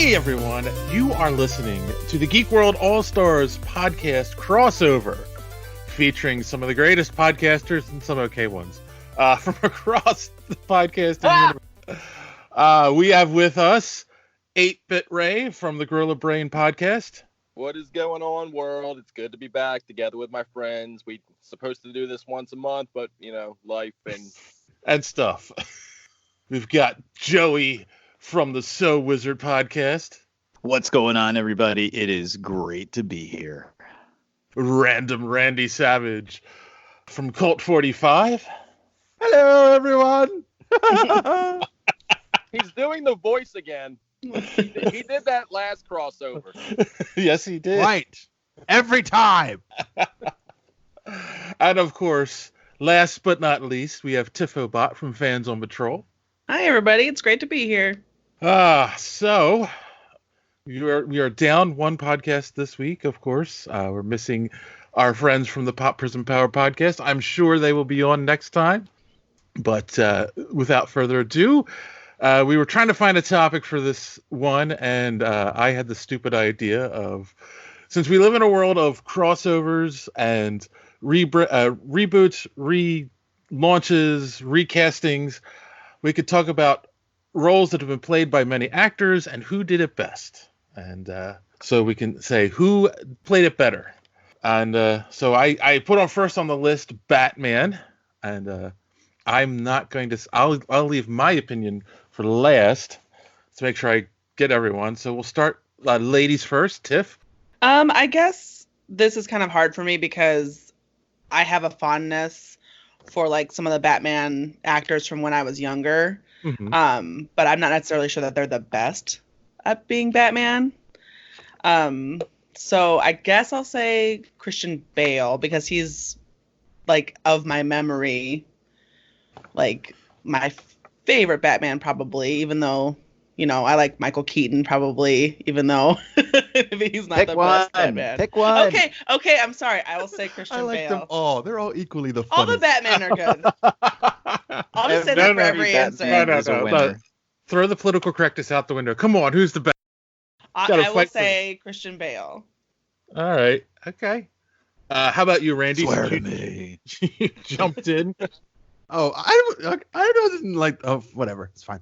Hey everyone, you are listening to the Geek World All-Stars podcast crossover, featuring some of the greatest podcasters and some okay ones from across the podcasting universe. We have with us 8-Bit Ray from the Gorilla Brain podcast. What is going on, world? It's good to be back together with my friends. We're supposed to do this once a month, but, life and stuff. We've got Joey from the So Wizard podcast. What's going on, everybody? It is great to be here. Random Randy Savage from Cult 45. Hello, everyone. He's doing the voice again. He did that last crossover. Yes, he did. Right. Every time. And of course, last but not least, we have Tiffobot from Fans on Patrol. Hi, everybody. It's great to be here. So we are down one podcast this week, of course. We're missing our friends from the Prism Power podcast. I'm sure they will be on next time. But without further ado, we were trying to find a topic for this one, and I had the stupid idea of, since we live in a world of crossovers and reboots, relaunches, recastings, we could talk about roles that have been played by many actors and who did it best. And so we can say who played it better. And so I put on first on the list Batman, and I'm not going to. I'll leave my opinion for last to make sure I get everyone. So we'll start ladies first. Tiff. I guess this is kind of hard for me because I have a fondness for like some of the Batman actors from when I was younger. Mm-hmm. But I'm not necessarily sure that they're the best at being Batman. So I guess I'll say Christian Bale because he's like of my memory, like my favorite Batman probably, even though, I like Michael Keaton probably, even though he's not the best Batman. Pick one. Okay, I'm sorry. I will say Christian Bale. I like them all. They're all equally the All funniest. the Batman are good. I'll just say that for every answer. No. Throw the political correctness out the window. Come on, who's the best? I will say Christian Bale. All right. Okay. How about you, Randy? Swear to me. You jumped in. Oh, I wasn't like. Oh, whatever. It's fine.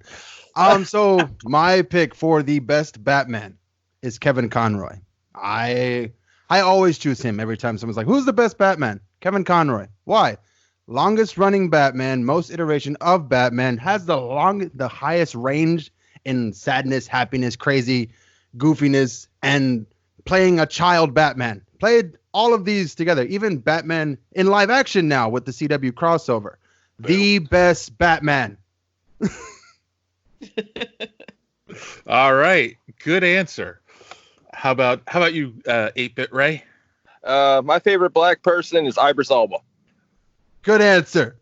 So my pick for the best Batman is Kevin Conroy. I always choose him every time someone's like, "Who's the best Batman?" Kevin Conroy. Why? Longest running Batman, most iteration of Batman, has the highest range in sadness, happiness, crazy, goofiness, and playing a child Batman. Played all of these together, even Batman in live action now with the CW crossover. The best Batman. All right, good answer. How about you, 8-Bit Ray? My favorite black person is Idris Elba. Good answer.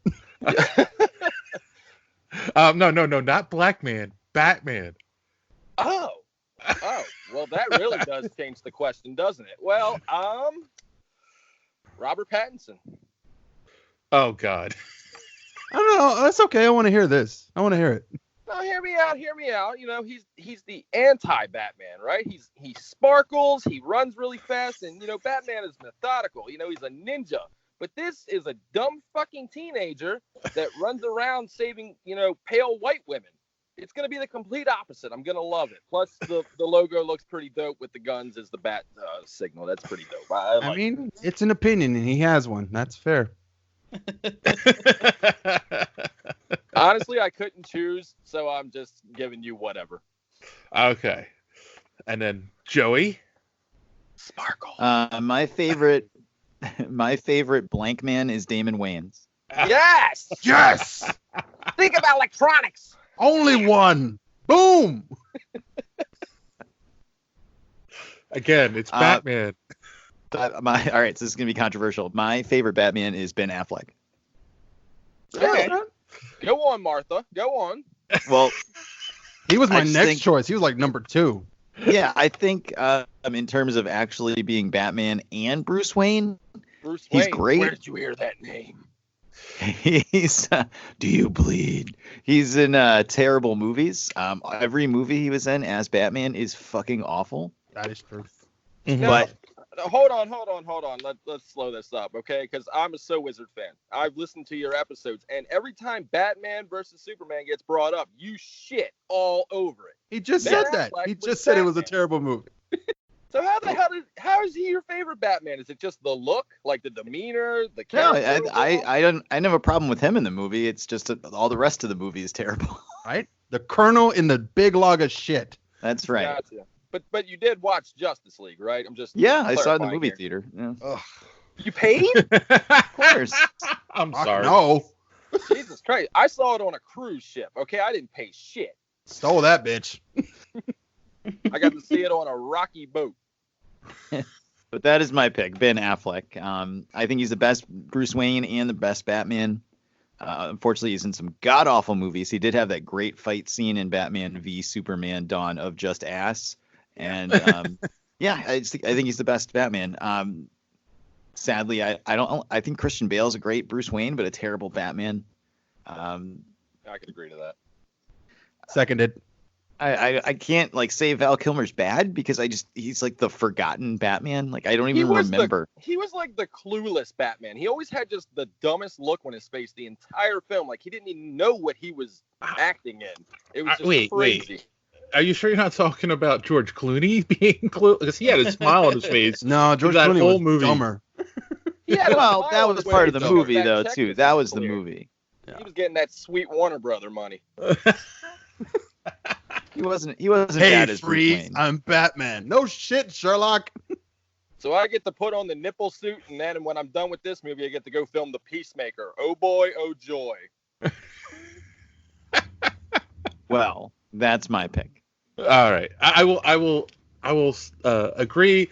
No, not Black Man, Batman. Oh, well, that really does change the question, doesn't it? Well, Robert Pattinson. Oh God. I don't know. That's okay. I want to hear this. I want to hear it. No, hear me out. He's the anti-Batman, right? He sparkles, he runs really fast, and Batman is methodical. He's a ninja. But this is a dumb fucking teenager that runs around saving, pale white women. It's gonna be the complete opposite. I'm gonna love it. Plus, the logo looks pretty dope with the guns as the bat signal. That's pretty dope. I mean, it's an opinion, and he has one. That's fair. Honestly, I couldn't choose, so I'm just giving you whatever. Okay. And then Joey. Sparkle. My favorite blank man is Damon Wayans. Yes! Yes! Think about electronics. Only one. Boom! Again, it's Batman. All right, so this is gonna be controversial. My favorite Batman is Ben Affleck. Okay. Go on, Martha. Go on. Well, he was my next choice. He was like number 2. Yeah, I think in terms of actually being Batman and Bruce Wayne, he's great. Where did you hear that name? He's do you bleed? He's in terrible movies. Every movie he was in as Batman is fucking awful. That is true. But Hold on. Let's slow this up, okay? Because I'm a So Wizard fan. I've listened to your episodes, and every time Batman versus Superman gets brought up, you shit all over it. He just Ben said that. Affleck He was just said it was a Batman. terrible movie. So how is he your favorite Batman? Is it just the look, like the demeanor, the no, character? I don't. I never have a problem with him in the movie. It's just all the rest of the movie is terrible. Right? The Colonel in the big log of shit. That's right. Gotcha. But you did watch Justice League, right? I'm just Yeah, I saw it in the clarifying movie here. theater. Yeah. Ugh. You paid? Of course. I'm Fuck sorry. no. Jesus Christ! I saw it on a cruise ship. Okay, I didn't pay shit. Stole that bitch. I got to see it on a rocky boat. But that is my pick, Ben Affleck. I think he's the best Bruce Wayne and the best Batman. Unfortunately, he's in some god-awful movies. He did have that great fight scene in Batman v Superman: Dawn of Just Ass. And yeah, I think he's the best Batman. Sadly, I think Christian Bale's a great Bruce Wayne, but a terrible Batman. I could agree to that. Seconded. I can't like say Val Kilmer's bad because he's like the forgotten Batman. Like I don't even remember. He was like the clueless Batman. He always had just the dumbest look on his face the entire film. Like he didn't even know what he was acting in. It was just crazy. Are you sure you're not talking about George Clooney being clueless? Because he had a smile on his face. No, George that Clooney whole was movie. dumber. Yeah, Well, that was part of the movie though too. That was the movie. He was getting that sweet Warner Brother money. He wasn't Hey, bad as Bruce Freeze, Wayne. I'm Batman. No shit, Sherlock. So I get to put on the nipple suit, and then when I'm done with this movie, I get to go film The Peacemaker. Oh boy, oh joy. Well, that's my pick. All right, I will agree.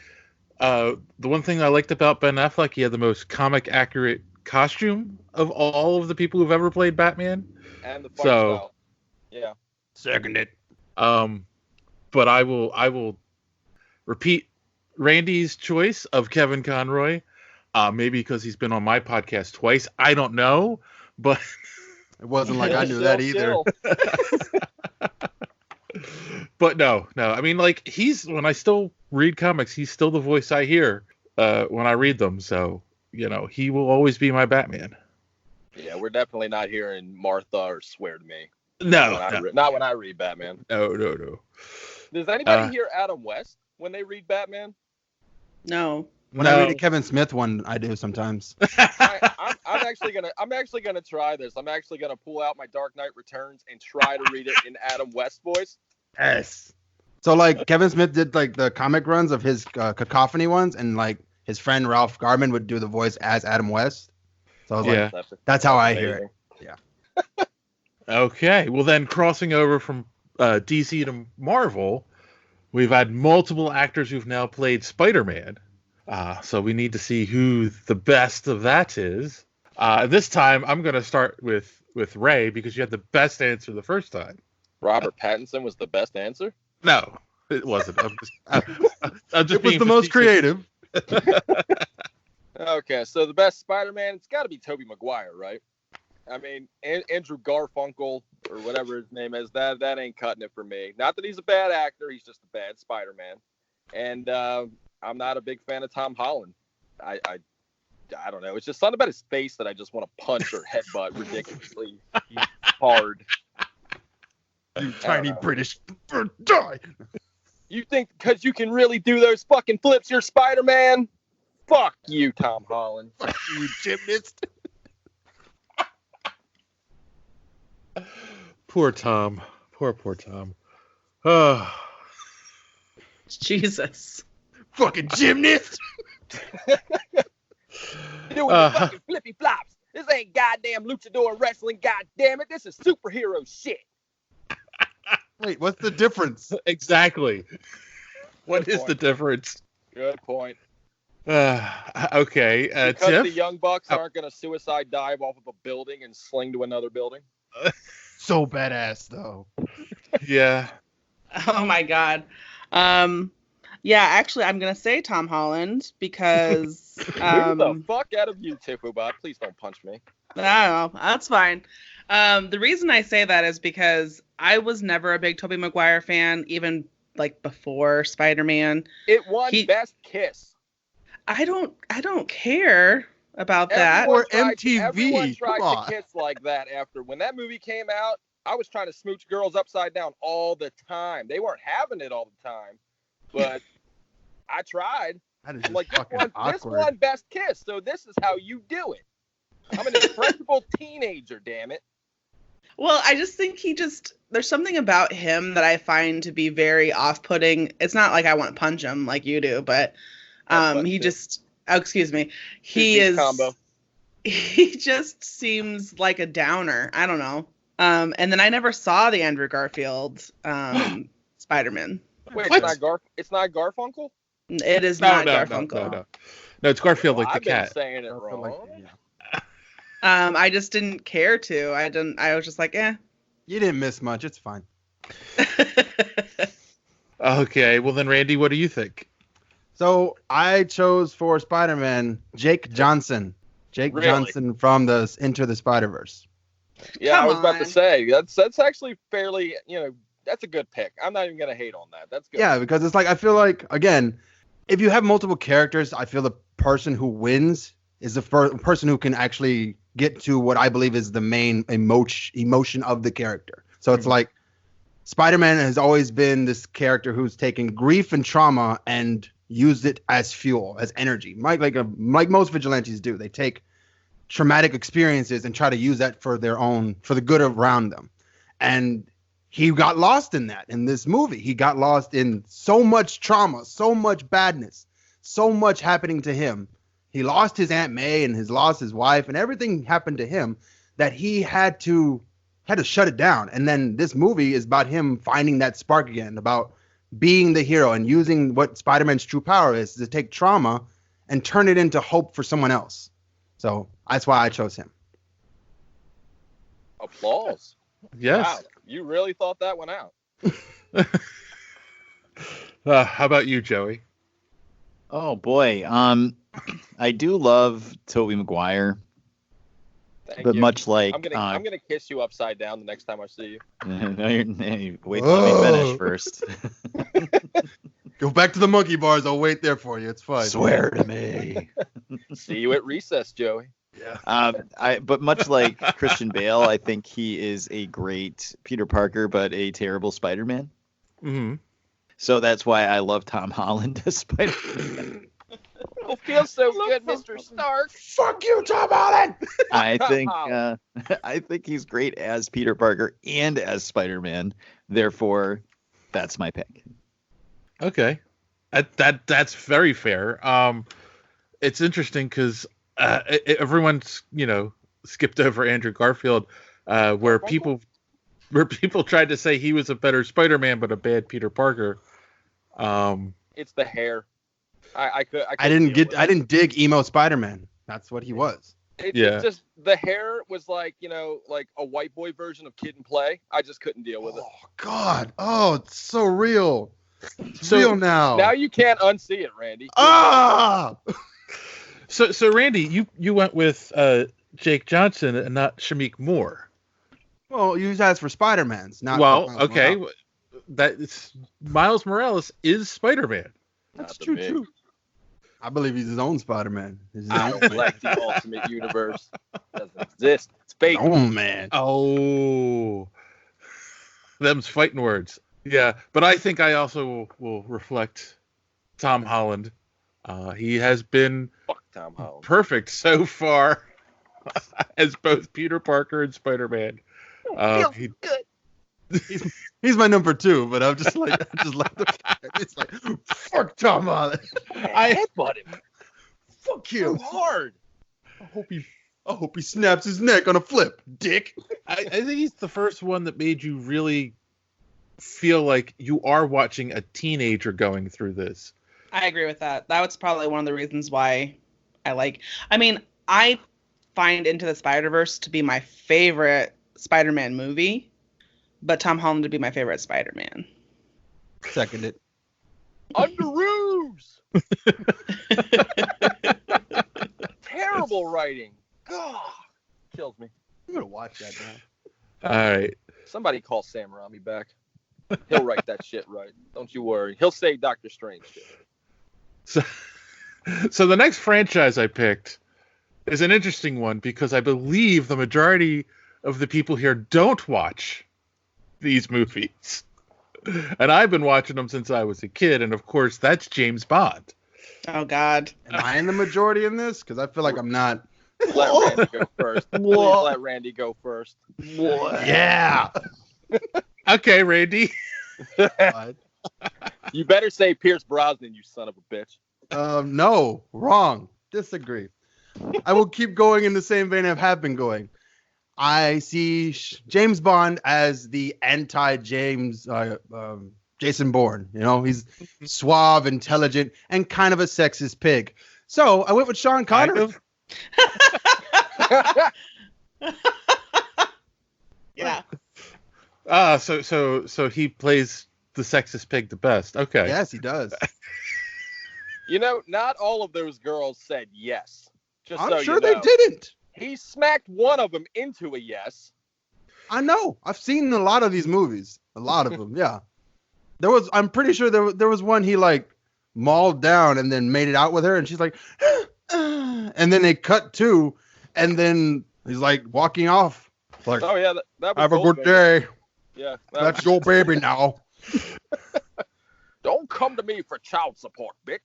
The one thing I liked about Ben Affleck, he had the most comic accurate costume of all of the people who've ever played Batman. And the fight style. Yeah. Seconded. But I will repeat Randy's choice of Kevin Conroy. Maybe because he's been on my podcast twice. I don't know, but It wasn't like I knew that either. But no. I mean, like when I still read comics, he's still the voice I hear when I read them. So he will always be my Batman. Yeah, we're definitely not hearing Martha or Swear to Me. No. Not when I read Batman. No. Does anybody hear Adam West when they read Batman? No. When I read a Kevin Smith one, I do sometimes. I'm actually gonna try this. I'm actually gonna pull out my Dark Knight Returns and try to read it in Adam West voice. Yes. So like Kevin Smith did like the comic runs of his Cacophony ones, and like his friend Ralph Garman would do the voice as Adam West. So I was like, that's how I hear it. Yeah. Okay. Well, then crossing over from DC to Marvel, we've had multiple actors who've now played Spider-Man. So we need to see who the best of that is. This time, I'm going to start with Ray because you had the best answer the first time. Robert Pattinson was the best answer? No, it wasn't. I'm just It was being the most facetious. creative. Okay, so the best Spider-Man, it's got to be Tobey Maguire, right? I mean, Andrew Garfunkel or whatever his name is, that ain't cutting it for me. Not that he's a bad actor, he's just a bad Spider-Man. And I'm not a big fan of Tom Holland. I don't know. It's just something about his face that I just want to punch or headbutt ridiculously hard. You tiny British die. You think because you can really do those fucking flips, you're Spider-Man? Fuck you, Tom Holland. You gymnast. Poor Tom. Poor Tom. Oh. Jesus. Fucking gymnast. Doing the fucking flippy flops. This ain't goddamn luchador wrestling, goddammit. This is superhero shit. Wait, what's the difference? Exactly. What is point. the difference? Good point. Okay. Because Tiff? the Young Bucks aren't going to suicide dive off of a building and sling to another building. So badass though. Yeah. Oh my God. Yeah, actually, I'm gonna say Tom Holland because Who the fuck out of you, Tiffobot? Please don't punch me. I don't know. That's fine. The reason I say that is because I was never a big Tobey Maguire fan, even like before Spider-Man. It won Best Kiss. I don't care about that. Everyone Or MTV, Everyone tried come on. to kiss like that after when that movie came out. I was trying to smooch girls upside down all the time. They weren't having it all the time, but I tried. That is I'm like, fucking this awkward. won Best Kiss, so this is how you do it. I'm an impressionable teenager, damn it. Well, I just think there's something about him that I find to be very off-putting. It's not like I want to punch him like you do, but he just, excuse me, Combo. he just seems like a downer. I don't know. And then I never saw the Andrew Garfield Spider-Man. Wait, What? it's not Garfunkel? It is No, not no, Garfunkel. No, it's Garfield like the I've been cat. saying it I feel wrong. like- yeah. I just didn't care to. I was just like, eh. You didn't miss much. It's fine. Okay, well then, Randy, what do you think? So I chose for Spider-Man Jake Johnson. Jake Really? Johnson from the Into the Spider-Verse. Yeah, I Come was about to on. say that's actually fairly, that's a good pick. I'm not even gonna hate on that. That's good. Yeah, because it's like I feel like again, if you have multiple characters, I feel the person who wins is the person who can actually get to what I believe is the main emotion of the character. So it's like Spider-Man has always been this character who's taken grief and trauma and used it as fuel, as energy. Like most vigilantes do. They take traumatic experiences and try to use that for the good around them. And he got lost in that in this movie. He got lost in so much trauma, so much badness, so much happening to him. He lost his Aunt May and lost his wife, and everything happened to him that he had to shut it down. And then this movie is about him finding that spark again, about being the hero and using what Spider-Man's true power is to take trauma and turn it into hope for someone else. So that's why I chose him. Applause. Yes. Wow, you really thought that one out. How about you, Joey? Oh boy. I do love Tobey Maguire, Thank but you. much like I'm gonna kiss you upside down the next time I see you. no, wait, let me finish first. Go back to the monkey bars. I'll wait there for you. It's fine. Swear to me. See you at recess, Joey. Yeah. But much like Christian Bale, I think he is a great Peter Parker, but a terrible Spider-Man. Mm-hmm. So that's why I love Tom Holland as Spider-Man. It feels so good, Mr. Stark. Fuck you, Tom Holland. I think he's great as Peter Parker and as Spider-Man. Therefore, that's my pick. Okay, that's very fair. It's interesting because everyone's skipped over Andrew Garfield, where people tried to say he was a better Spider-Man but a bad Peter Parker. It's the hair. I didn't dig emo Spider-Man. That's what he was. It's just the hair was like a white boy version of Kid and Play. I just couldn't deal with it. Oh God. Oh, it's so real. It's So- real now. Now you can't unsee it, Randy. Ah. So Randy, you went with Jake Johnson and not Shameik Moore. Well, you asked for Spider-Man's. Not Well, Miles okay, Morales. Miles Morales is Spider-Man. Not That's the true big. too. I believe he's his own Spider-Man. He's his I own don't man. like the Ultimate Universe. Doesn't exist. It's fake. Oh man. Oh, them's fighting words. Yeah, but I think I also will reflect Tom Holland. He has been Fuck Tom Holland. perfect so far as both Peter Parker and Spider-Man. He- He's my number 2, but I'm just like the fact. It's like fuck Tom Holland. I headbutt him Fuck so you. hard. I hope he snaps his neck on a flip, dick. I think he's the first one that made you really feel like you are watching a teenager going through this. I agree with that. That was probably one of the reasons why I find Into the Spider-Verse to be my favorite Spider-Man movie, but Tom Holland to be my favorite Spider-Man. Seconded. Underoos. Terrible writing. God. Kills me. I'm gonna watch that now. All right. Somebody call Sam Raimi back. He'll write that shit right. Don't you worry. He'll say Doctor Strange shit. So the next franchise I picked is an interesting one because I believe the majority of the people here don't watch these movies. And I've been watching them since I was a kid, and of course that's James Bond. Oh God. Am I in the majority in this? Because I feel like I'm not. Let Randy go first. Please let Randy go first. Yeah. Okay, Randy. You better say Pierce Brosnan, you son of a bitch. No, wrong. Disagree. I will keep going in the same vein I have been going. I see James Bond as the anti-James Jason Bourne. You know, he's suave, intelligent, and kind of a sexist pig. So I went with Sean Connery. Yeah. So he plays the sexist pig the best. Okay. Yes, he does. You know, not all of those girls said yes. Just I'm so sure you know. they didn't. He smacked one of them into a yes. I know. I've seen a lot of these movies. A lot of them. Yeah. I'm pretty sure there was one he like mauled down and then made it out with her, and she's like, and then they cut to, and then he's like walking off. Like, Oh yeah, that was have a good Goldfinger. day. Yeah. That's your baby now. Don't come to me for child support, bitch.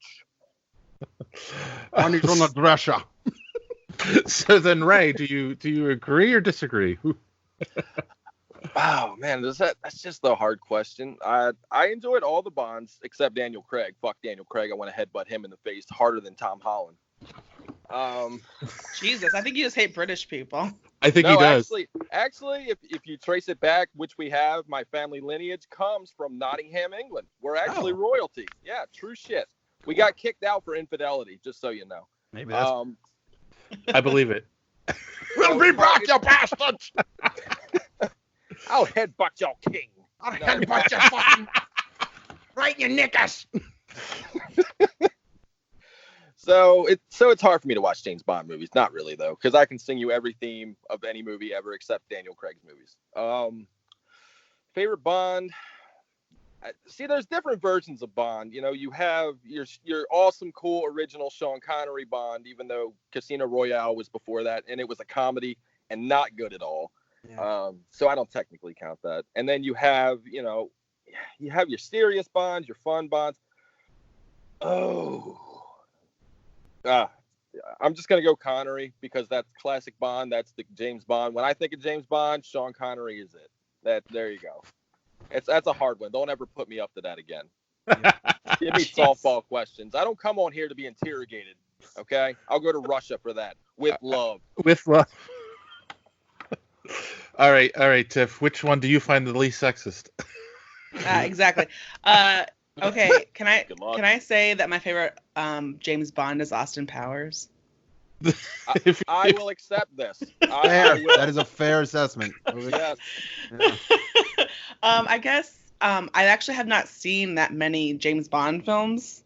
Money's on the dresser. So then, Ray, do you agree or disagree? Oh man, that's just the hard question. I enjoyed all the Bonds except Daniel Craig. Fuck Daniel Craig. I want to headbutt him in the face harder than Tom Holland. Jesus, I think you just hate British people. I think he does. Actually, if you trace it back, which we have, my family lineage comes from Nottingham, England. We're actually royalty. Yeah, true shit. We got kicked out for infidelity, just so you know. Maybe that's. I believe it. We'll be back, you bastards! I'll headbutt your king. I'll headbutt your fucking right in your knickers. So it's hard for me to watch James Bond movies. Not really though, because I can sing you every theme of any movie ever except Daniel Craig's movies. Favorite Bond. See, there's different versions of Bond. You know, you have your awesome, cool, original Sean Connery Bond, even though Casino Royale was before that, and it was a comedy and not good at all. Yeah. So I don't technically count that. And then you have your serious Bonds, your fun Bonds. I'm just gonna go Connery because that's classic Bond. That's the James Bond. When I think of James Bond, Sean Connery is it. There you go. That's a hard one. Don't ever put me up to that again. Give me softball questions. I don't come on here to be interrogated. Okay, I'll go to Russia for that with love. With love. All right, Tiff. Which one do you find the least sexist? Exactly. Okay. Can I say that my favorite James Bond is Austin Powers? I will accept this. That is a fair assessment. Yes. Yeah. I guess I actually have not seen that many James Bond films,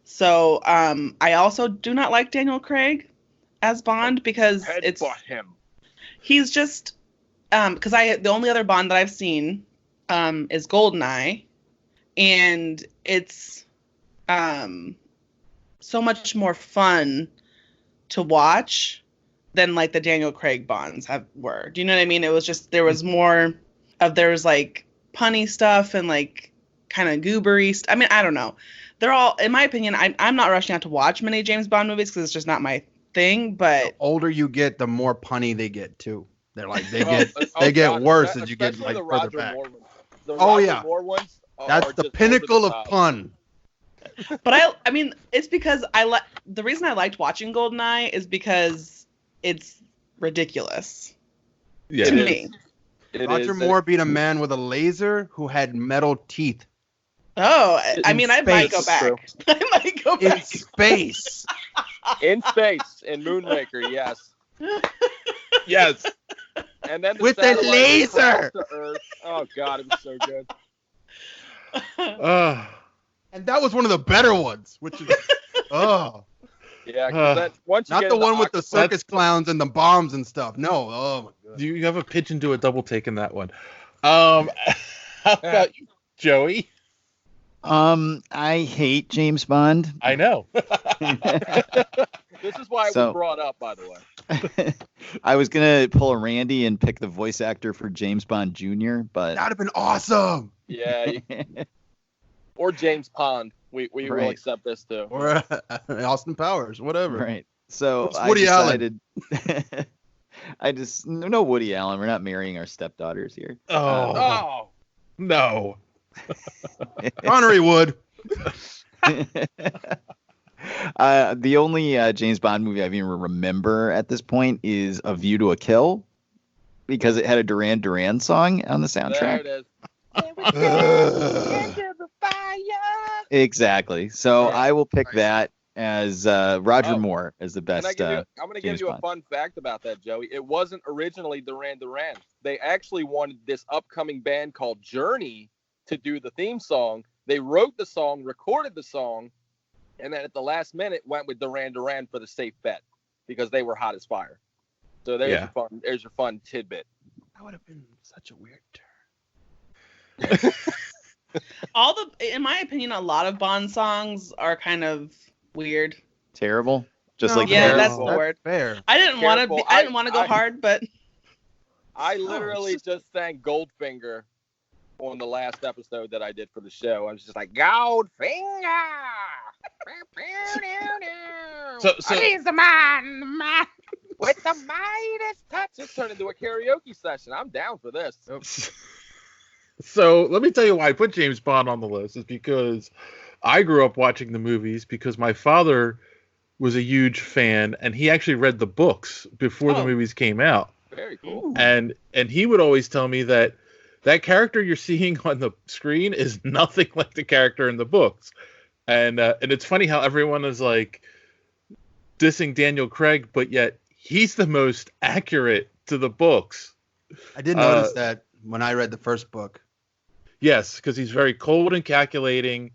so I also do not like Daniel Craig as Bond because he's just because the only other Bond that I've seen is GoldenEye, and it's so much more fun to watch than like the Daniel Craig Bonds were. Do you know what I mean? It was just there was like punny stuff and like kind of goobery I mean, I don't know. They're all, in my opinion, I'm not rushing out to watch many James Bond movies because it's just not my thing. But the older you get, the more punny they get too. They're like they get worse as you get like further back. Roger Moore ones. That's the pinnacle of pun. But I mean, it's because the reason I liked watching GoldenEye is because it's ridiculous to me. Roger Moore beat a man with a laser who had metal teeth. Oh, I mean, I might go back. I might go back. In space. In space, in Moonraker, yes. Yes. And then with the laser. Oh God, it was so good. And that was one of the better ones, which is Yeah, 'cause that once you Not get the into one with the Octopus- circus clowns and the bombs and stuff. No. Oh my god. You have a pigeon do a double take in that one. How about you, Joey? I hate James Bond. I know. This is why it So- was brought up, by the way. I was gonna pull a Randy and pick the voice actor for James Bond Jr., but That'd have been awesome. Yeah, or James Pond. We will Right. accept this too. Or Austin Powers, whatever. right. So It's I Woody Allen. decided. No Woody Allen. We're not marrying our stepdaughters here. Oh, no. Connery would. The only James Bond movie I even remember at this point is A View to a Kill, because it had a Duran Duran song on the There soundtrack. it is. Ugh. Exactly. So Yeah. I will pick that as Roger Moore as the best. I'm going to give James you a Bond. fun fact about that, Joey. It wasn't originally Duran Duran. They actually wanted this upcoming band called Journey to do the theme song. They wrote the song, recorded the song, and then at the last minute went with Duran Duran for the safe bet because they were hot as fire. So there's your fun tidbit. That would have been such a weird turn. In my opinion, a lot of Bond songs are kind of weird. Terrible. Just No, like Yeah, Harry. that's the word. Fair. I didn't want Careful. to. I didn't want to go I- hard, but I literally just sang Goldfinger on the last episode that I did for the show. I was just like, Goldfinger! So He's the man with the Midas touch. It's turned into a karaoke session. I'm down for this. So let me tell you why I put James Bond on the list is because I grew up watching the movies because my father was a huge fan and he actually read the books before the Oh. movies came out. Very cool. And he would always tell me that character you're seeing on the screen is nothing like the character in the books. And it's funny how everyone is like dissing Daniel Craig, but yet he's the most accurate to the books. I did notice that when I read the first book. Yes, because he's very cold and calculating,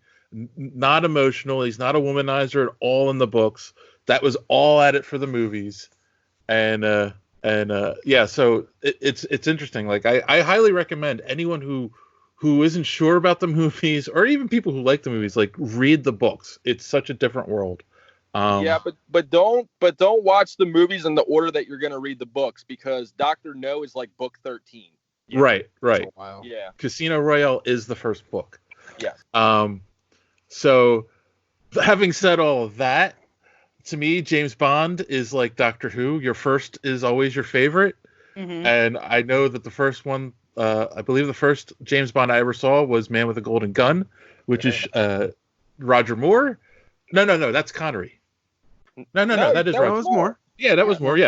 not emotional. He's not a womanizer at all in the books. That was all at it for the movies, and yeah. So it's interesting. Like I highly recommend anyone who isn't sure about the movies, or even people who like the movies, like read the books. It's such a different world. Yeah, but don't watch the movies in the order that you're gonna read the books because Dr. No is like book 13. Right. Wow. Yeah. Casino Royale is the first book. Yeah. So having said all of that, to me, James Bond is like Doctor Who. Your first is always your favorite. Mhm. And I know that the first one, I believe the first James Bond I ever saw was Man with a Golden Gun, which is Roger Moore. No, that's Connery. No, that is that Roger. was more. Yeah, that was Moore.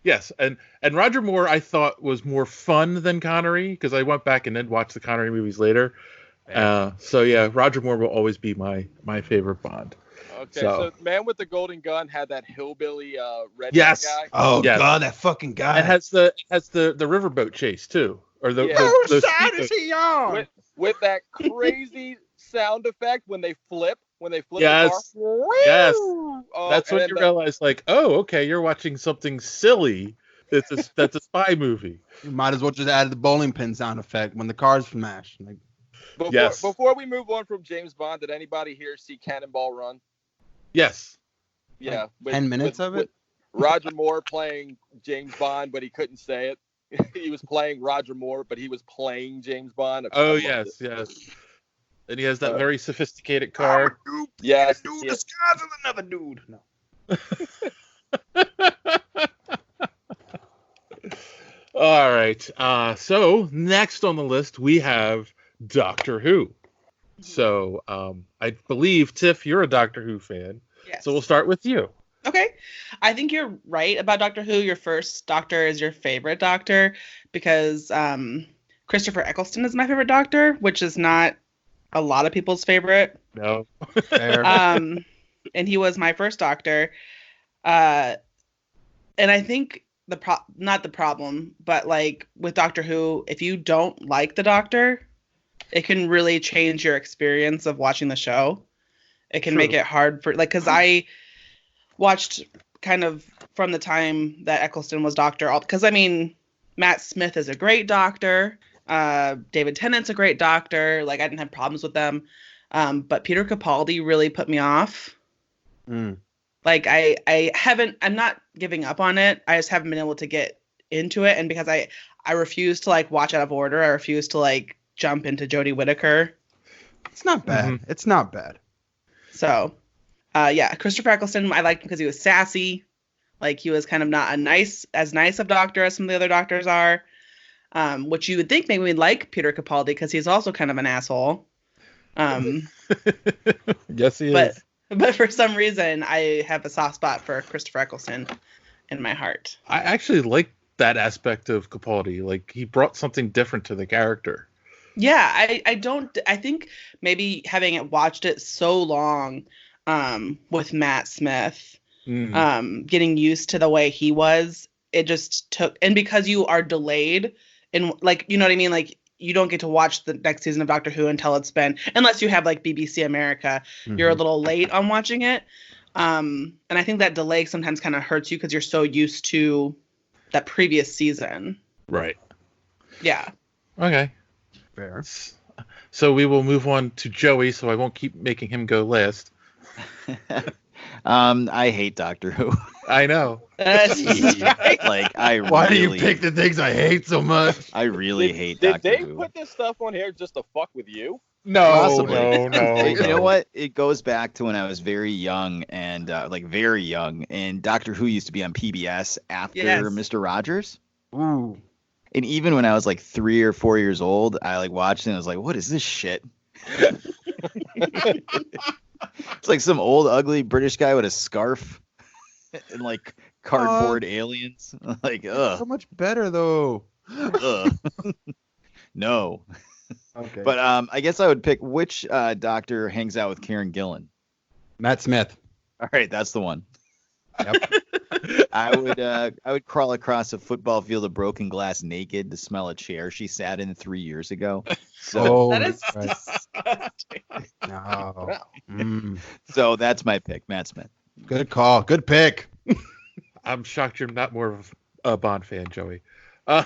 Yes, and Roger Moore I thought was more fun than Connery because I went back and then watched the Connery movies later. So yeah, Roger Moore will always be my favorite Bond. Okay, So- so Man with the Golden Gun had that hillbilly redneck Yes. guy. Oh Yes. god, that fucking guy. It has the riverboat chase too, or the Yeah. the side speedboat. is he on? With that crazy sound effect when they flip Yes. the car. Yes. Oh, That's and when then you the- realize, like, oh, okay, you're watching something silly. That's a spy movie. You might as well just add the bowling pin sound effect when the cars smash. Like, Before we move on from James Bond, did anybody here see Cannonball Run? Yes. Yeah. Like 10 minutes of it? with Roger Moore playing James Bond, but he couldn't say it. He was playing Roger Moore, but he was playing James Bond. I Oh loved yes, it. yes. And he has that very sophisticated car. Yes. dude yes. disguised as another dude. No. All right. So next on the list we have Doctor Who. So I believe Tiff, you're a Doctor Who fan. yes. So we'll start with you. Okay. I think you're right about Doctor Who. Your first Doctor is your favorite Doctor because Christopher Eccleston is my favorite Doctor, which is not a lot of people's favorite. No. Fair. And he was my first Doctor. And I think not the problem, but like with Doctor Who, if you don't like the Doctor, it can really change your experience of watching the show. It can True. make it hard for because I watched kind of from the time that Eccleston was Doctor, because I mean, Matt Smith is a great Doctor. David Tennant's a great Doctor. Like, I didn't have problems with them. But Peter Capaldi really put me off. Like, I'm not giving up on it. I just haven't been able to get into it. And because I refuse to, like, watch out of order. I refuse to, like, jump into Jodie Whittaker. It's not bad. It's not bad. So, yeah, Christopher Eccleston, I liked him because he was sassy. Like, he was kind of not as nice of doctor as some of the other doctors are. Which you would think maybe we'd like Peter Capaldi because he's also kind of an asshole. Yes, he is. But for some reason, I have a soft spot for Christopher Eccleston in my heart. I actually like that aspect of Capaldi. Like, he brought something different to the character. Yeah, I think maybe having watched it so long with Matt Smith, getting used to the way he was, it just took, and because you are delayed in, like, you know what I mean? Like, you don't get to watch the next season of Doctor Who until it's been, unless you have like BBC America, you're a little late on watching it. And I think that delay sometimes kind of hurts you because you're so used to that previous season. Right. Yeah. Okay. Fair. So we will move on to Joey, so I won't keep making him go last. I hate Doctor Who. I know. Like, Why do you pick the things I hate so much? I really hate Did Doctor they Who. put this stuff on here just to fuck with you? No, Possibly. no. You know what? It goes back to when I was very young and very young, and Doctor Who used to be on PBS after Mr. Rogers. Ooh. And even when I was like 3 or 4 years old, I like watched it and I was like, what is this shit? It's like some old ugly British guy with a scarf and like cardboard aliens. Like, ugh. So much better though. Ugh. No. Okay. But I guess I would pick which doctor hangs out with Karen Gillan. Matt Smith. All right, that's the one. Yep. I would crawl across a football field of broken glass naked to smell a chair she sat in 3 years ago. So That is disgusting. No. So that's my pick, Matt Smith. Good call. Good pick. I'm shocked you're not more of a Bond fan, Joey. How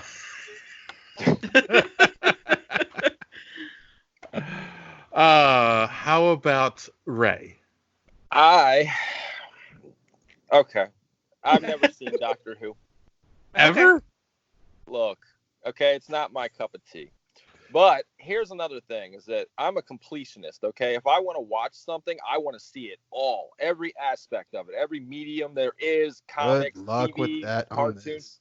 about Ray? Okay. I've never seen Doctor Who. Ever? Look, okay, it's not my cup of tea. But here's another thing, is that I'm a completionist, okay? If I want to watch something, I want to see it all. Every aspect of it. Every medium there is, comics, Good luck TV, with that cartoons.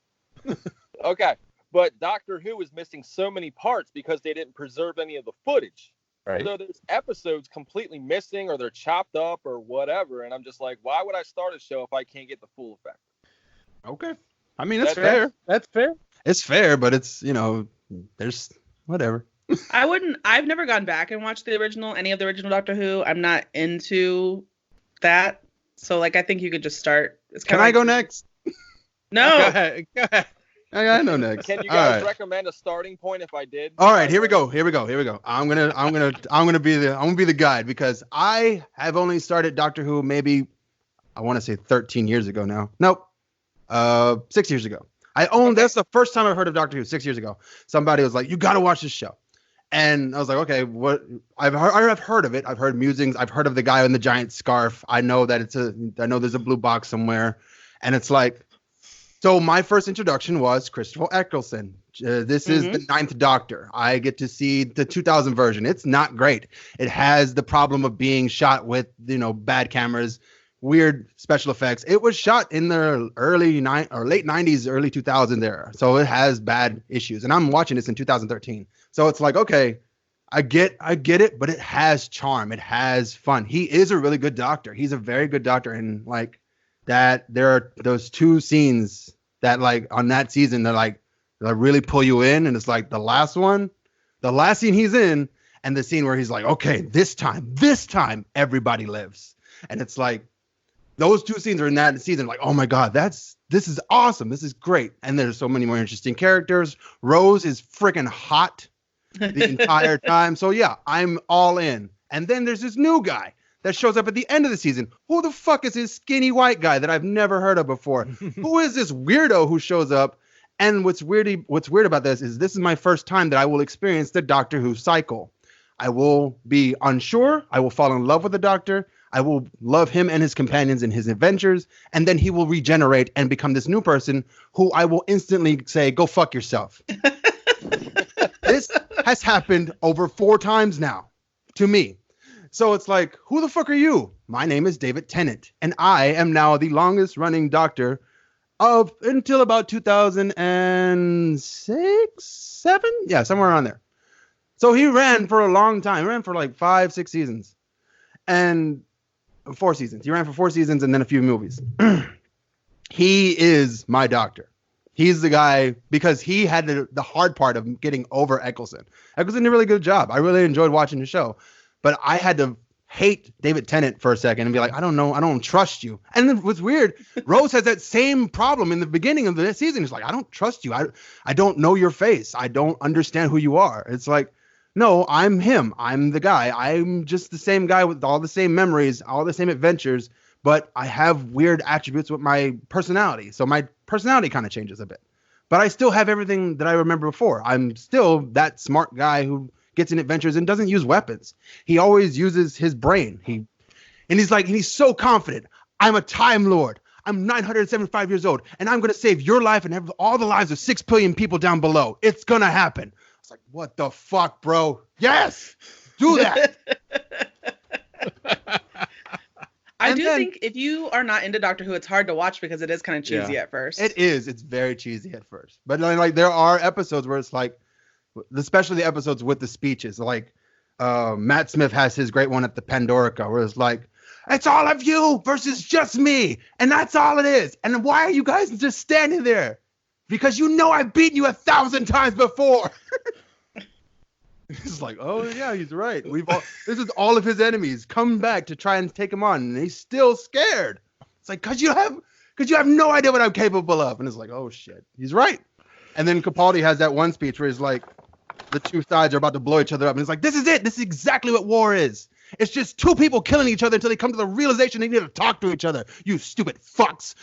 Okay, but Doctor Who is missing so many parts because they didn't preserve any of the footage. Right. So there's episodes completely missing or they're chopped up or whatever. And I'm just like, why would I start a show if I can't get the full effect? Okay. I mean, that's That's fair. That's fair. It's fair, but it's, there's whatever. I've never gone back and watched any of the original Doctor Who. I'm not into that. So, like, I think you could just start. Can I go next? No. Go ahead. I know next. Can you All guys right. recommend a starting point if I did? All right, here we go. I'm gonna be the guide because I have only started Doctor Who maybe, I want to say 13 years ago now. Nope, 6 years ago. That's the first time I heard of Doctor Who. 6 years ago, somebody was like, "You got to watch this show," and I was like, "Okay, what?" I've heard of it. I've heard musings. I've heard of the guy in the giant scarf. I know that I know there's a blue box somewhere, and it's like. So my first introduction was Christopher Eccleston. This is the 9th Doctor. I get to see the 2000 version. It's not great. It has the problem of being shot with, bad cameras, weird special effects. It was shot in the late 90s, early 2000s era. So it has bad issues. And I'm watching this in 2013. So it's like, okay, I get it, but it has charm. It has fun. He is a really good doctor. He's a very good doctor. And like, that there are those two scenes that like on that season that really pull you in, and it's like the last scene he's in, and the scene where he's like, okay, this time everybody lives, and it's like those two scenes are in that season, like, oh my god, this is awesome, this is great, and there's so many more interesting characters. Rose is freaking hot the entire time, so yeah, I'm all in. And then there's this new guy that shows up at the end of the season. Who the fuck is this skinny white guy that I've never heard of before? Who is this weirdo who shows up? And what's weird about this is my first time that I will experience the Doctor Who cycle. I will be unsure. I will fall in love with the Doctor. I will love him and his companions and his adventures. And then he will regenerate and become this new person who I will instantly say, go fuck yourself. This has happened over 4 times now to me. So it's like, who the fuck are you? My name is David Tennant, and I am now the longest running Doctor of until about 2006, 7? Yeah, somewhere around there. So he ran for a long time. He ran for like 5, 6 seasons. And 4 seasons. He ran for 4 seasons and then a few movies. He is my Doctor. He's the guy because he had the hard part of getting over Eccleston. Eccleston did a really good job. I really enjoyed watching the show. But I had to hate David Tennant for a second and be like, I don't know. I don't trust you. And then what's weird, Rose has that same problem in the beginning of the season. It's like, I don't trust you. I don't know your face. I don't understand who you are. It's like, no, I'm him. I'm the guy. I'm just the same guy with all the same memories, all the same adventures, but I have weird attributes with my personality. So my personality kind of changes a bit. But I still have everything that I remember before. I'm still that smart guy who gets in adventures and doesn't use weapons. He always uses his brain. He's so confident. I'm a Time Lord. I'm 975 years old, and I'm going to save your life and all the lives of 6 billion people down below. It's going to happen. It's like, what the fuck, bro? Yes, do that. I think if you are not into Doctor Who, it's hard to watch because it is kind of cheesy at first. It is. It's very cheesy at first. But like there are episodes where it's like, especially the episodes with the speeches, like Matt Smith has his great one at the Pandorica where it's like, it's all of you versus just me. And that's all it is. And why are you guys just standing there? Because you know I've beaten you 1,000 times before. It's like, oh yeah, he's right. This is all of his enemies come back to try and take him on, and he's still scared. It's like, cause you have no idea what I'm capable of. And it's like, oh shit, he's right. And then Capaldi has that one speech where he's like, the two sides are about to blow each other up, and it's like, this is it. This is exactly what war is. It's just 2 people killing each other until they come to the realization they need to talk to each other. You stupid fucks.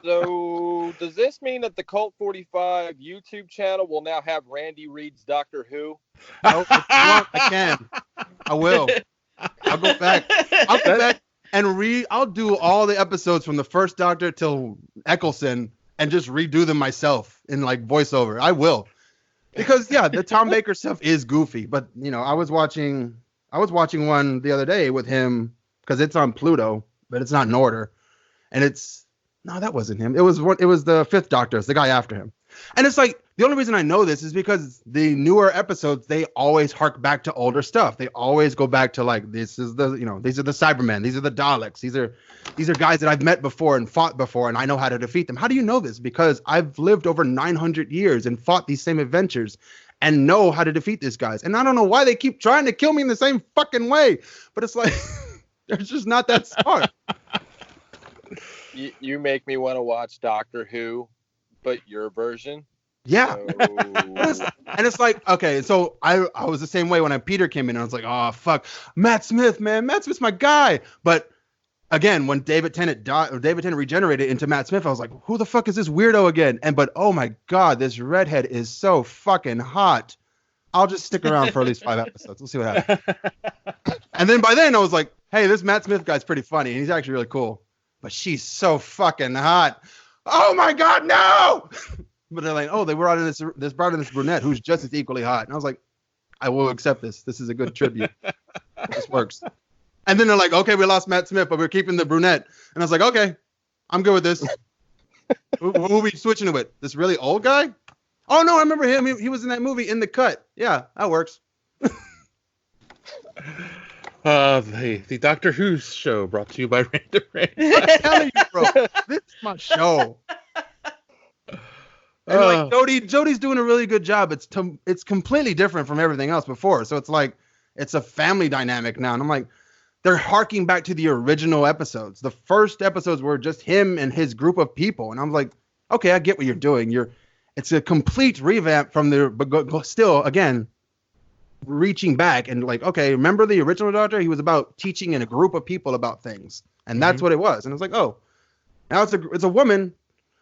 So, does this mean that the Cult 45 YouTube channel will now have Randy Reed's Doctor Who? No, if you want, I can. I will. I'll go back. And I'll do all the episodes from the first Doctor till Eccleston and just redo them myself in like voiceover. I will. Because yeah, the Tom Baker stuff is goofy, but you know, I was watching one the other day with him because it's on Pluto, but it's not in order. And no, that wasn't him. It was the 5th Doctor, it's the guy after him. And it's like, the only reason I know this is because the newer episodes, they always hark back to older stuff. They always go back to like, these are the Cybermen, these are the Daleks, these are guys that I've met before and fought before, and I know how to defeat them. How do you know this? Because I've lived over 900 years and fought these same adventures and know how to defeat these guys. And I don't know why they keep trying to kill me in the same fucking way, but it's like, they're just not that smart. You make me want to watch Doctor Who, but your version. Yeah. So... And it's like, okay, so I was the same way when Peter came in, and I was like, oh fuck, Matt Smith, man, Matt Smith's my guy. But again, when David Tennant regenerated into Matt Smith, I was like, who the fuck is this weirdo again? But oh my god, this redhead is so fucking hot. I'll just stick around for at least 5 episodes. We'll see what happens. And then by then I was like, hey, this Matt Smith guy's pretty funny, and he's actually really cool. But she's so fucking hot. Oh my god, no! But they're like, oh, they brought in this brunette who's just as equally hot. And I was like, I will accept this. This is a good tribute. This works. And then they're like, okay, we lost Matt Smith, but we're keeping the brunette. And I was like, okay, I'm good with this. Who are we switching it with? This really old guy? Oh no, I remember him. He was in that movie In the Cut. Yeah, that works. The Doctor Who show brought to you by Random Rain. I'm telling you, bro, this is my show. And like Jodie's doing a really good job. It's completely different from everything else before. So it's like it's a family dynamic now. And I'm like, they're harking back to the original episodes. The first episodes were just him and his group of people. And I'm like, okay, I get what you're doing. It's a complete revamp from but still, again, reaching back and like, okay, remember the original Doctor? He was about teaching in a group of people about things, and that's what it was. And it's like, oh, now it's a woman.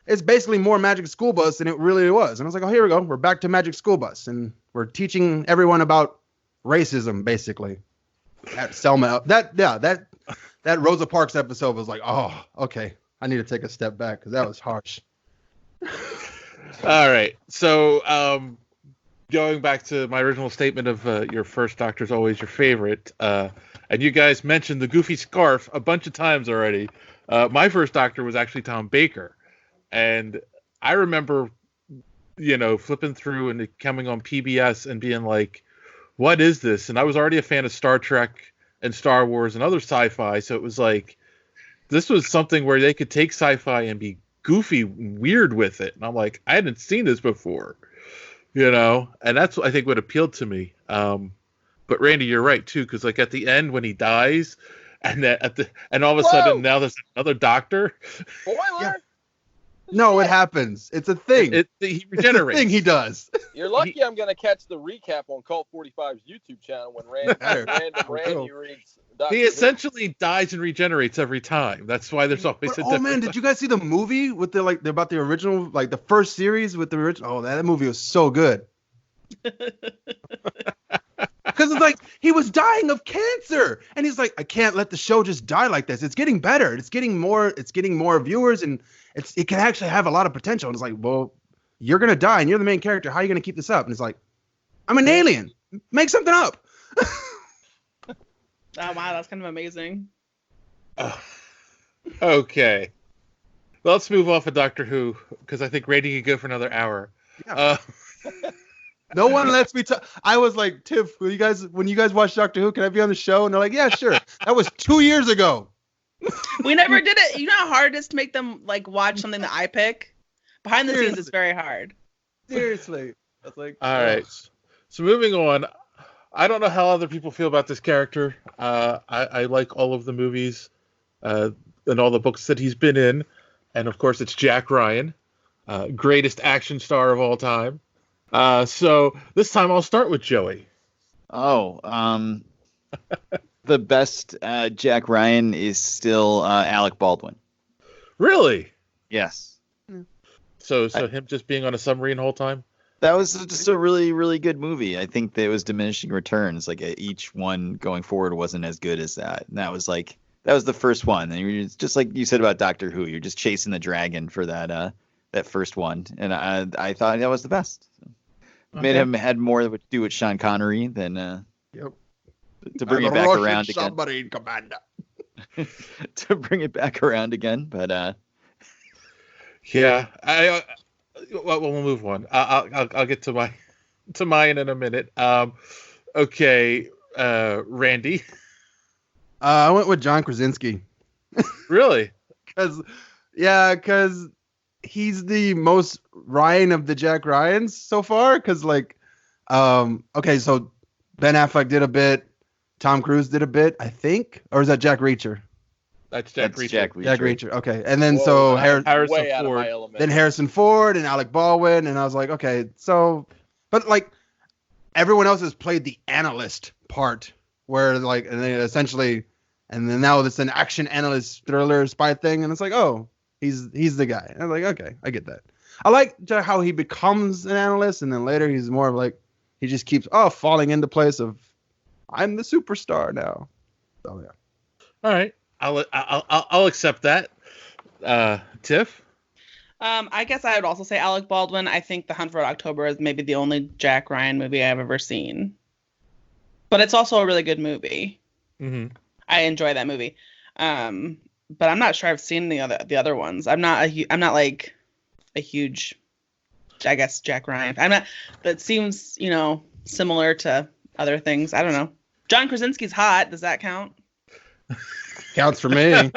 It's basically more Magic School Bus than it really was. And I was like, oh, here we go. We're back to Magic School Bus, and we're teaching everyone about racism, basically. That Selma, that Rosa Parks episode was like, oh, okay, I need to take a step back because that was harsh. All right. So, going back to my original statement of your first Doctor is always your favorite, and you guys mentioned the goofy scarf a bunch of times already. My first Doctor was actually Tom Baker, and I remember, flipping through and it coming on PBS and being like, what is this? And I was already a fan of Star Trek and Star Wars and other sci-fi, so it was like, this was something where they could take sci-fi and be goofy and weird with it. And I'm like, I hadn't seen this before, and that's, I think, what appealed to me. But Randy, you're right too, because like at the end when he dies, and and all of a sudden now there's another Doctor. Spoiler. Yeah. No, it happens. It's a thing. He regenerates. It's a thing he does. You're lucky I'm going to catch the recap on Cult 45's YouTube channel when Randy reads. He essentially dies and regenerates every time. That's why there's always a difference. Oh man, did you guys see the movie with about the original, like the first series with the original? Oh, that movie was so good. Because it's like he was dying of cancer, and he's like, I can't let the show just die like this. It's getting better. It's getting more viewers, and it can actually have a lot of potential. And it's like, well, you're gonna die, and you're the main character. How are you gonna keep this up? And it's like, I'm an alien. Make something up. Oh wow, that's kind of amazing. Okay, let's move off of Doctor Who because I think Randy could go for another hour. Yeah. No one lets me talk. I was like, Tiff, when you guys watch Doctor Who, can I be on the show? And they're like, yeah, sure. That was 2 years ago. We never did it. You know how hard it is to make them like watch something that I pick? Behind the scenes, it's very hard. Seriously. That's like, all right. So moving on. I don't know how other people feel about this character. I like all of the movies and all the books that he's been in. And of course, it's Jack Ryan, greatest action star of all time. So this time I'll start with Joey. Oh, the best Jack Ryan is still Alec Baldwin. Really? Yes. So him just being on a submarine the whole time? That was just a really, really good movie. I think that it was diminishing returns. Like each one going forward wasn't as good as that. And that was the first one. And you're just like you said about Doctor Who, you're just chasing the dragon for that first one. And I thought that was the best. So, made him had more to do with Sean Connery than to bring it back around again. Submarine commander. To bring it back around again, but yeah, we'll move on. I'll get to mine in a minute. Okay, Randy. I went with John Krasinski. Really? Because he's the most Ryan of the Jack Ryans so far. Because okay, so Ben Affleck did a bit, Tom Cruise did a bit, I think, or is that Jack Reacher? That's Jack Reacher. Jack Reacher. Okay, and then Harrison Ford. Then Harrison Ford and Alec Baldwin, and I was like, okay, so, but like everyone else has played the analyst part, where and then essentially, and then now it's an action analyst thriller spy thing, and it's like, oh, he's the guy. And I'm like, okay, I get that. I like how he becomes an analyst, and then later he's more of like he just keeps falling into place of I'm the superstar now. So yeah. All right. I'll accept that. Tiff? I guess I would also say Alec Baldwin. I think The Hunt for Red October is maybe the only Jack Ryan movie I've ever seen. But it's also a really good movie. Mm-hmm. I enjoy that movie. But I'm not sure I've seen the other ones. I'm not like a huge, I guess, Jack Ryan. I'm not. That seems similar to other things. I don't know. John Krasinski's hot. Does that count? Counts for me.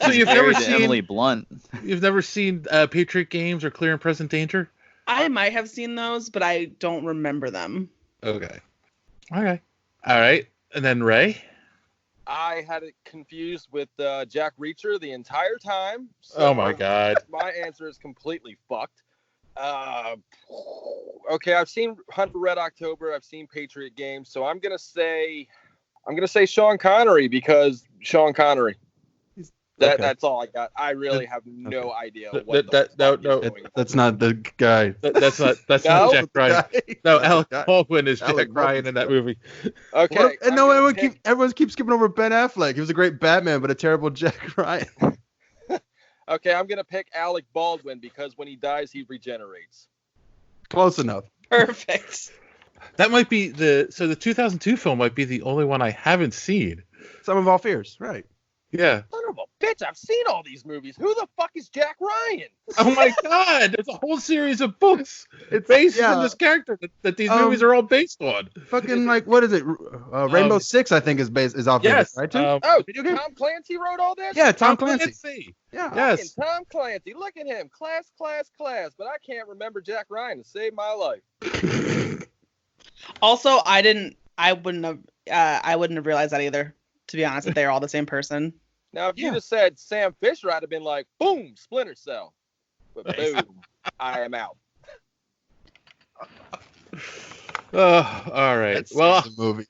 So you've never seen Emily Blunt. You've never seen Patriot Games or Clear and Present Danger? I might have seen those, but I don't remember them. Okay. All right. And then Ray? I had it confused with Jack Reacher the entire time. So oh my God. My answer is completely fucked. Okay, I've seen Hunt for Red October. I've seen Patriot Games, so I'm gonna say Sean Connery because Sean Connery. Okay. That's all I got. I really have no idea what That- the fuck no, is no. going on. That's not the guy. That's not No? Jack Ryan. No, That's Alec the guy. Baldwin is Alec Jack Ryan Baldwin's in that good. movie. Okay, Well, and I'm no, gonna pick- everyone keeps skipping over Ben Affleck. He was a great Batman, but a terrible Jack Ryan. Okay, I'm gonna pick Alec Baldwin because when he dies, he regenerates. Close enough. Perfect. That might be the 2002 film might be the only one I haven't seen. Some of All Fears, right? Yeah. Son of a bitch! I've seen all these movies. Who the fuck is Jack Ryan? Oh my God! There's a whole series of books based on this character that these movies are all based on. Fucking like what is it? Rainbow Six, I think, is off Yes. of it, right? Too? Oh, Video game? Tom Clancy wrote all this? Yeah, Tom Clancy. Yeah. Yes. Fucking Tom Clancy. Look at him. Class. But I can't remember Jack Ryan to save my life. Also, I wouldn't have realized that either. To be honest, that they're all the same person. Now, if you just said Sam Fisher, I'd have been like, boom, Splinter Cell. But boom, I am out. All right. That's Well, the movie.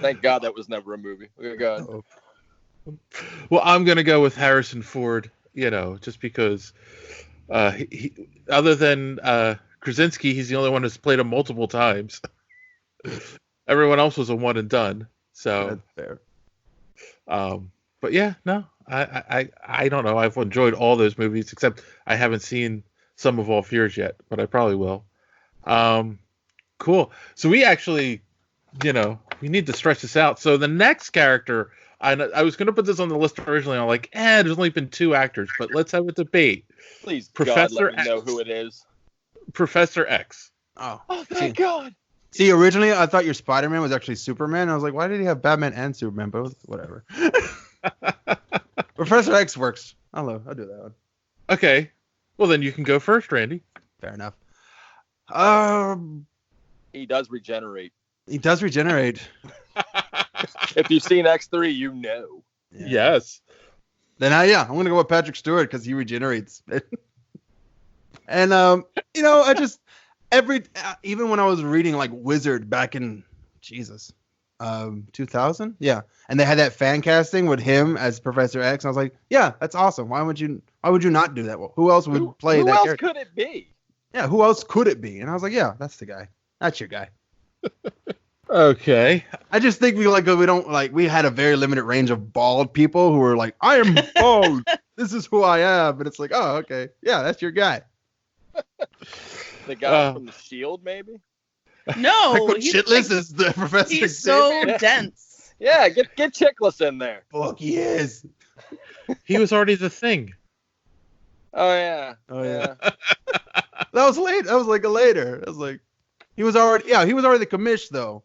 Thank God that was never a movie. Okay, go ahead. I'm gonna go with Harrison Ford. Just because he other than Krasinski, he's the only one who's played him multiple times. Everyone else was a one and done. So That's fair. But yeah, no, I don't know. I've enjoyed all those movies except I haven't seen Some of All Fears yet, but I probably will. Cool. So we actually, we need to stretch this out. So the next character, I was going to put this on the list originally. I'm like, there's only been 2 actors, but let's have a debate. Please, Professor God, let me know X. who it is. Professor X. Oh, Thank God. See, originally I thought your Spider-Man was actually Superman. I was like, why did he have Batman and Superman both? Whatever. Professor X works. I'll do that one. Okay. Well, then you can go first, Randy. Fair enough. He does regenerate. He does regenerate. If you've seen X3, you know. Yeah. Yes. Then I'm gonna go with Patrick Stewart because he regenerates. And I just even when I was reading like Wizard back in 2000, yeah, and they had that fan casting with him as Professor X, and I was like, yeah, that's awesome. Why would you not do that? Well, who else would play who that else character? could it be? Yeah, who else could it be? And I was like, yeah, that's the guy. That's your guy. Okay. I just think we had a very limited range of bald people who were like, I am bald. This is who I am. And it's like, oh, okay. Yeah, that's your guy. The guy from The Shield, maybe? No, Like, he's shitless is the Professor he's so Xavier. dense. Yeah, get Chickless in there. Fuck, he is. He was already the Thing. Oh yeah. Oh, yeah. That was late. That was like a later. It was like, he was already the commish though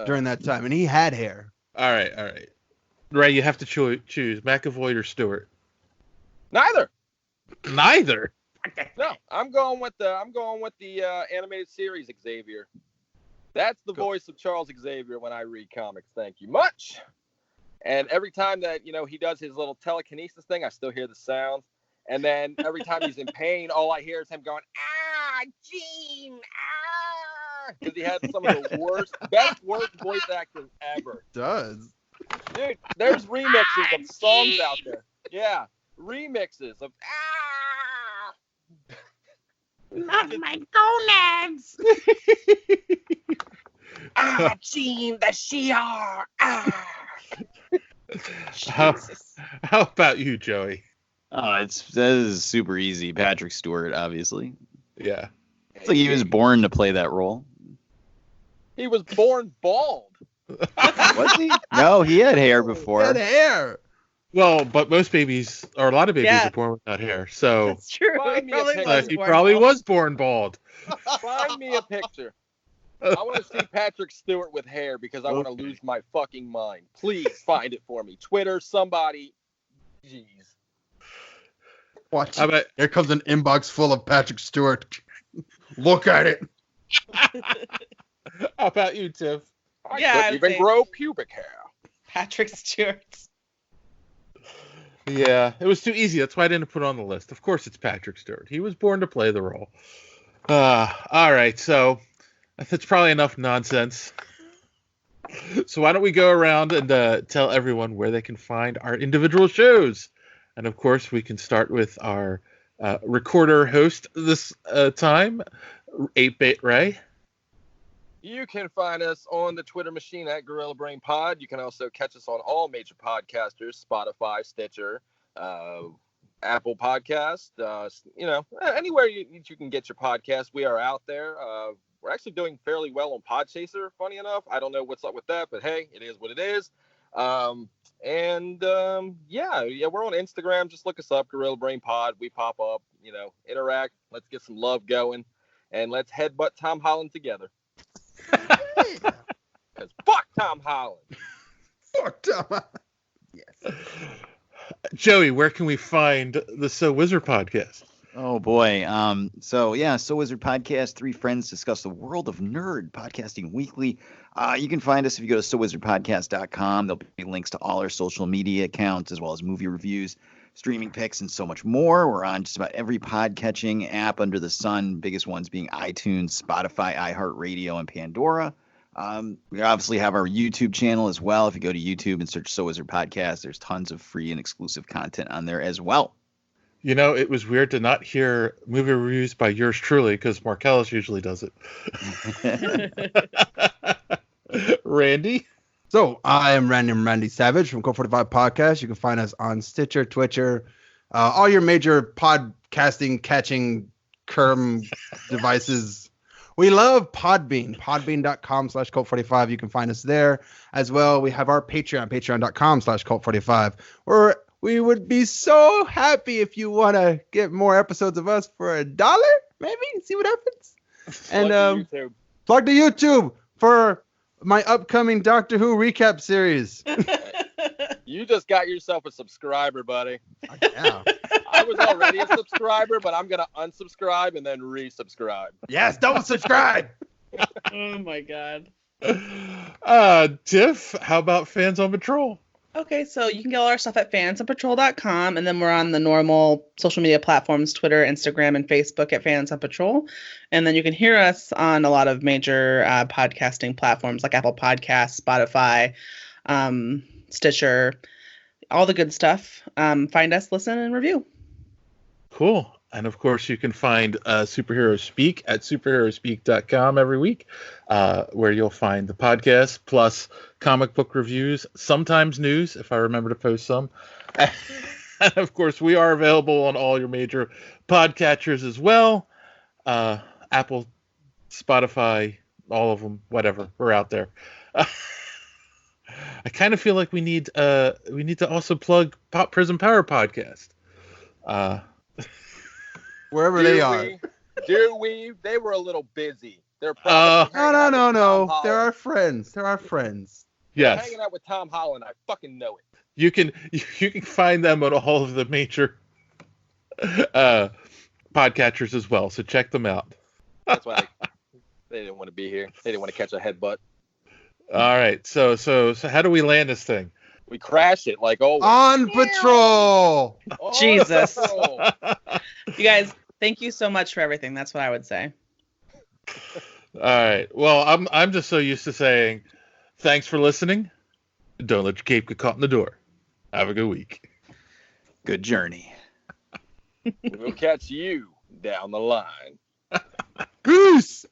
during that time, and he had hair. All right. Ray, you have to choose McAvoy or Stewart. Neither. Neither. No, I'm going with the animated series Xavier. That's the voice of Charles Xavier when I read comics. Thank you much. And every time that he does his little telekinesis thing, I still hear the sounds. And then every time he's in pain, all I hear is him going, Gene, because he has some of the best voice actors ever. Does. Dude, there's remixes of songs out there. Yeah, remixes of Not my gonads. Gene, the Shi'ar. How about you, Joey? That is super easy. Patrick Stewart, obviously. Yeah. It's like he was born to play that role. He was born bald. Was he? No, he had hair He before. had hair. Well, but most babies, or a lot of babies, are born without hair. So That's true. Find me a picture. he probably was born bald. Find me a picture. I want to see Patrick Stewart with hair because I want to lose my fucking mind. Please find it for me. Twitter, somebody. Jeez. Watch. How about Here comes an inbox full of Patrick Stewart. Look at it. how about you, Tiff? I Yeah, I couldn't would even say- grow pubic hair. Patrick Stewart. Yeah, it was too easy. That's why I didn't put it on the list. Of course, it's Patrick Stewart. He was born to play the role. All right, so that's probably enough nonsense. So why don't we go around and tell everyone where they can find our individual shows? And of course, we can start with our recorder host this time, 8-Bit Ray. You can find us on the Twitter machine at Gorilla Brain Pod. You can also catch us on all major podcasters, Spotify, Stitcher, Apple Podcast, anywhere you can get your podcast. We are out there. We're actually doing fairly well on Podchaser, funny enough. I don't know what's up with that, but hey, it is what it is. Yeah, we're on Instagram. Just look us up, Gorilla Brain Pod. We pop up, interact. Let's get some love going, and let's headbutt Tom Holland together. Because fuck Tom Holland. Fuck Tom Holland. Yes. Joey, where can we find the So Wizard podcast? Oh boy. So Wizard Podcast, three friends discuss the world of nerd, podcasting weekly. You can find us if you go to sowizardpodcast.com. There'll be links to all our social media accounts, as well as movie reviews, streaming picks, and so much more. We're on just about every podcatching app under the sun, biggest ones being iTunes, Spotify, iHeartRadio, and Pandora. We obviously have our YouTube channel as well. If you go to YouTube and search So Wizard Podcast, there's tons of free and exclusive content on there as well. It was weird to not hear movie reviews by yours truly, because Marcellus usually does it. Randy? So I am Randy Savage from Code 45 Podcast. You can find us on Stitcher, Twitcher, all your major podcasting catching devices. We love Podbean, podbean.com/Cult45. You can find us there as well. We have our Patreon, patreon.com/Cult45, where we would be so happy if you want to get more episodes of us for $1, maybe, see what happens. And plug to YouTube for my upcoming Doctor Who recap series. You just got yourself a subscriber, buddy. Yeah. I was already a subscriber, but I'm going to unsubscribe and then resubscribe. Yes, don't subscribe. Oh my god. Tiff, how about Fans on Patrol? Okay, so you can get all our stuff at fansonpatrol.com, and then we're on the normal social media platforms, Twitter, Instagram, and Facebook at Fans on Patrol. And then you can hear us on a lot of major podcasting platforms like Apple Podcasts, Spotify, Stitcher, all the good stuff. Find us, listen, and review. Cool. And of course, you can find Superhero Speak at superheroespeak.com every week, where you'll find the podcast plus comic book reviews, sometimes news, if I remember to post some. And of course, we are available on all your major podcatchers as well. Apple, Spotify, all of them, whatever. We're out there. I kind of feel like we need to also plug Prism Power podcast. Wherever they are. Do we? They were a little busy. They're probably No. They're our friends. Yes. Hanging out with Tom Holland. I fucking know it. You can find them on all of the major podcatchers as well. So check them out. That's why they didn't want to be here. They didn't want to catch a headbutt. All right. So how do we land this thing? We crash it like always. On patrol. Jesus. You guys, thank you so much for everything. That's what I would say. All right. Well, I'm just so used to saying thanks for listening. Don't let your cape get caught in the door. Have a good week. Good journey. We'll catch you down the line. Goose.